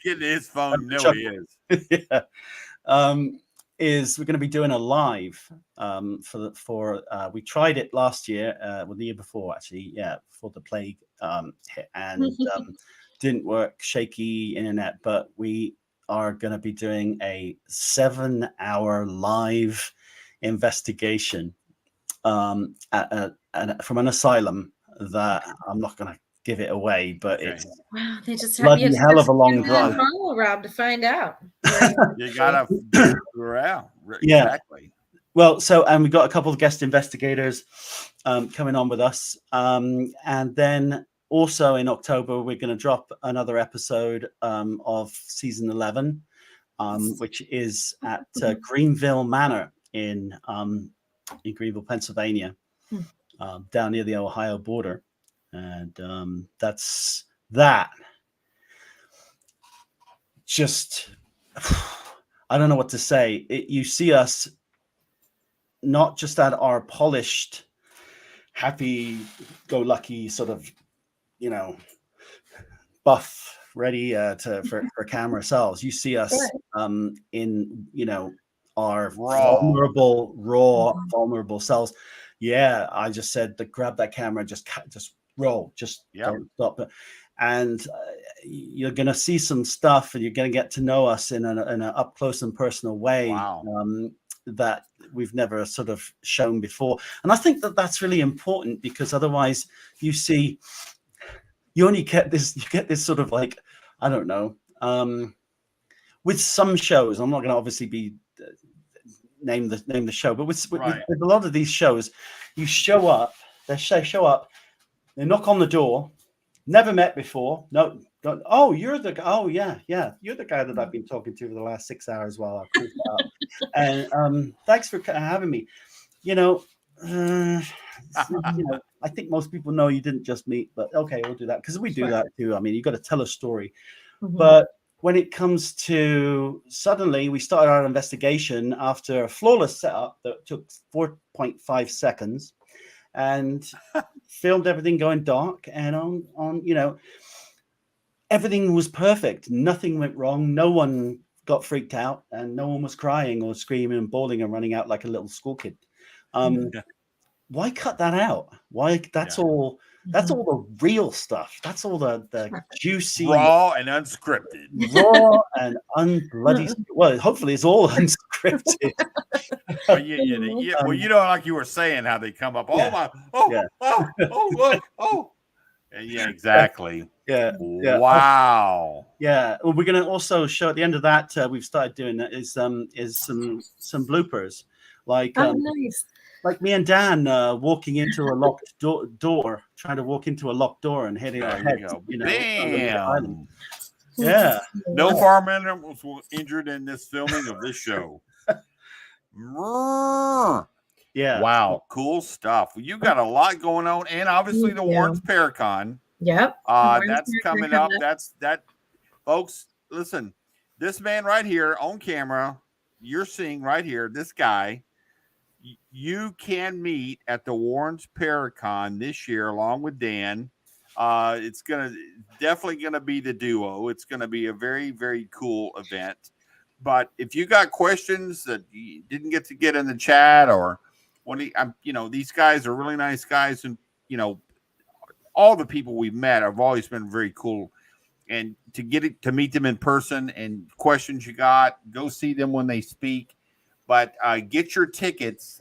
getting his phone. No, he is. Yeah. Is we're going to be doing a live for we tried it last year, well, the year before actually, before the plague hit, and didn't work, shaky internet, but we are going to be doing a 7-hour live investigation from an asylum that I'm not going to give it away, but it's they just bloody hell of a long drive. Follow Rob to find out. You gotta figure out. Yeah. Exactly. Well, and we've got a couple of guest investigators coming on with us, and then also in October we're going to drop another episode of season 11, which is at Greenville Manor in Greenville, Pennsylvania, down near the Ohio border. And that's that. Just, I don't know what to say. You see us not just at our polished, happy-go-lucky sort of, buff, ready for camera selves. You see us in, our vulnerable selves. Yeah, I just said to grab that camera, just roll, don't stop. And you're going to see some stuff, and you're going to get to know us in an up close and personal way. Wow. That we've never sort of shown before. And I think that that's really important, because otherwise you only get this, sort of like, I don't know, with some shows, I'm not going to obviously be name the show, but with Right. a lot of these shows, you show up, they show up, they knock on the door, never met before. No, oh, you're the guy. Oh, yeah, you're the guy that I've been talking to for the last 6 hours while I've cruised out. And thanks for having me. You know, I think most people know you didn't just meet, but okay, we'll do that because we do that too. I mean, you got to tell a story, but when it comes to suddenly we started our investigation after a flawless setup that took 4.5 seconds and filmed everything going dark and on everything was perfect. Nothing went wrong. No one got freaked out and no one was crying or screaming and bawling and running out like a little school kid. Why cut that out? Why? That's all the real stuff. That's all the juicy, raw and unscripted, and unbloody. Well, hopefully it's all unscripted. Well, you know, like you were saying, how they come up. Oh, yeah, exactly. Yeah. Wow. Yeah. Well, we're going to also show at the end of that. We've started doing that is some bloopers, like nice. Like me and Dan walking into a locked door, trying to walk into a locked door and hitting our heads. Bam. Yeah. No farm animals were injured in this filming of this show. Yeah. Wow. Cool stuff. Well, you got a lot going on, and obviously the Warren's Paracon. Yep. That's coming up. That's folks. Listen, this man right here on camera, you're seeing right here, this guy. You can meet at the Warren's Paracon this year along with Dan. It's definitely gonna be the duo. It's gonna be a very, very cool event. But if you got questions that you didn't get in the chat, or these guys are really nice guys, and all the people we've met have always been very cool. And to meet them in person and questions you got, go see them when they speak. But get your tickets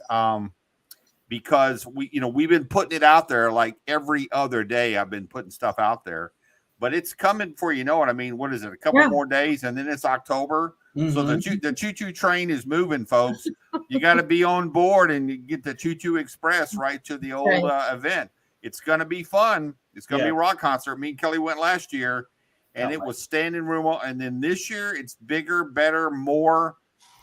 because we've been putting it out there like every other day. I've been putting stuff out there, but it's coming for what I mean. What is it? A couple more days, and then it's October. Mm-hmm. So the choo-choo train is moving, folks. You got to be on board and you get the Choo-Choo Express right to the old event. It's going to be fun. It's going to be a rock concert. Me and Kelly went last year, and it was standing room. And then this year, it's bigger, better, more.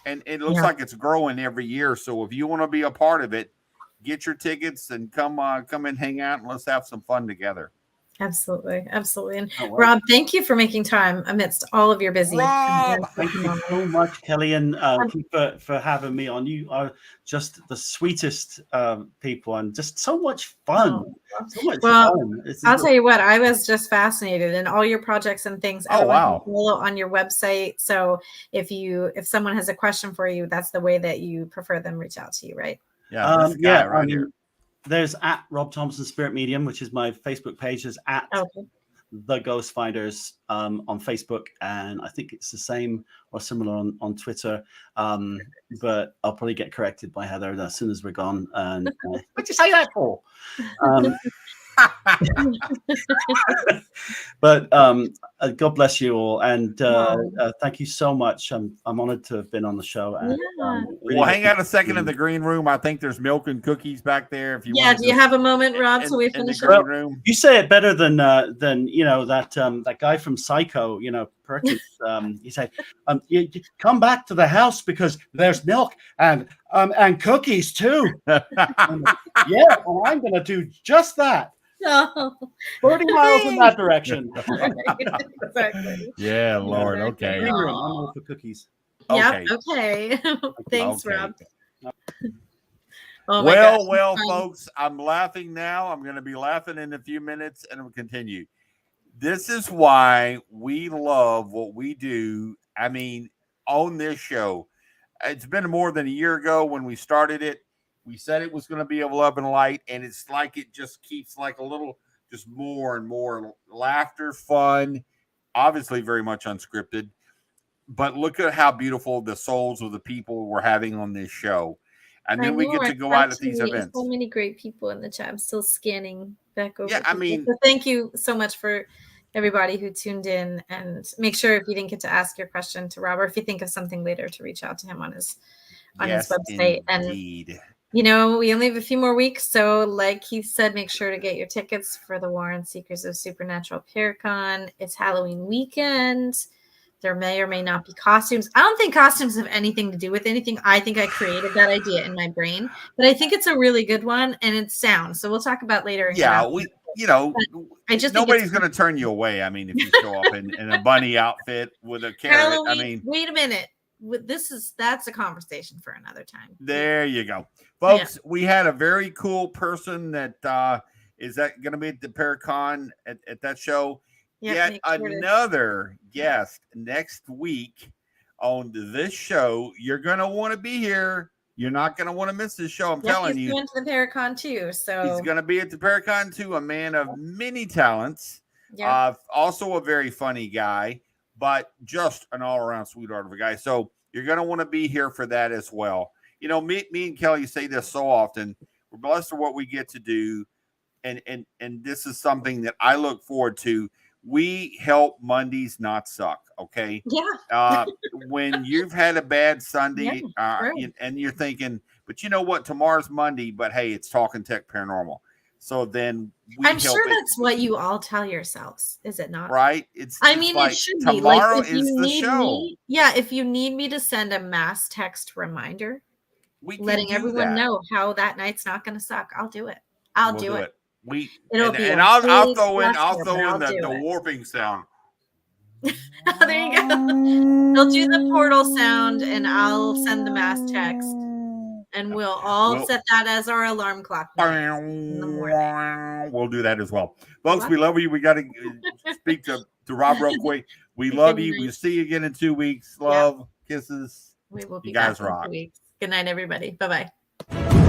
And it looks like it's growing every year. So if you want to be a part of it, get your tickets and come and hang out and let's have some fun together. Absolutely. And Rob, thank you for making time amidst all of your busy. Rob, thank you so much, Kelly, and for having me on. You are just the sweetest people and just so much fun. Fun. I'll tell you what, I was just fascinated in all your projects and things. Wow. Follow on your website. So if someone has a question for you, that's the way that you prefer them reach out to you, right? Yeah. Right here. There's at Rob Thompson Spirit Medium, which is my Facebook page. There's at The Ghost Finders on Facebook, and I think it's the same or similar on Twitter. But I'll probably get corrected by Heather as soon as we're gone. And what'd you say that for? But God bless you all, and thank you so much. I'm honored to have been on the show. And, really hang out a second in the green room. I think there's milk and cookies back there. If you do you have a moment, Rob? So we finish up. Room. You say it better than that guy from Psycho. Perkins. He said, you come back to the house because there's milk and cookies too. I'm gonna do just that. 40 miles in that direction. Exactly. Yeah, Lord. Okay. I'm all for cookies. Okay. Yep. Okay. Thanks, Rob. Well, folks, I'm laughing now. I'm going to be laughing in a few minutes, and we'll continue. This is why we love what we do. I mean, on this show, it's been more than a year ago when we started it. We said it was going to be a love and light, and it's like it just keeps like a little, just more and more laughter, fun, obviously very much unscripted. But look at how beautiful the souls of the people we're having on this show. And then we get to go out at these events. So many great people in the chat. I'm still scanning back over. Yeah, I mean, so thank you so much for everybody who tuned in. And make sure if you didn't get to ask your question to Rob, or if you think of something later, to reach out to him on his website. Indeed. And we only have a few more weeks. So like he said, make sure to get your tickets for the Warren Seekers of Supernatural Paracon. It's Halloween weekend. There may or may not be costumes. I don't think costumes have anything to do with anything. I think I created that idea in my brain, but I think it's a really good one, and it's sound. So we'll talk about later. Yeah, I just nobody's going to turn you away. I mean, if you show up in a bunny outfit with a carrot, Halloween, I mean, wait a minute. That's a conversation for another time. There you go, folks. Yeah. We had a very cool person that is that going to be at the Paracon at that show. Yet another guest next week on this show. You're going to want to be here. You're not going to want to miss this show. I'm telling you. He's going to the Paracon too. So he's going to be at the Paracon too. A man of many talents. Yeah. Also a very funny guy, but just an all-around sweetheart of a guy. So you're going to want to be here for that as well. Me and Kelly say this so often. We're blessed for what we get to do, and this is something that I look forward to. We help Mondays not suck, okay? Yeah. When you've had a bad Sunday and you're thinking, but you know what? Tomorrow's Monday, but hey, it's Talking Tech Paranormal. So then I'm sure that's what you all tell yourselves, is it not? Right? It like should be. Tomorrow is the show. If you need me to send a mass text reminder, letting everyone know how that night's not going to suck, I'll do it. I'll do it. I'll throw in the warping sound. There you go. They'll do the portal sound, and I'll send the mass text, and we'll all set that as our alarm clock in the morning. We'll do that as well, folks. We love you. We got to speak to Rob real quick. We love you. We'll see you again in 2 weeks. Love, kisses. We will be you guys back rock. In 2 weeks. Good night, everybody. Bye-bye.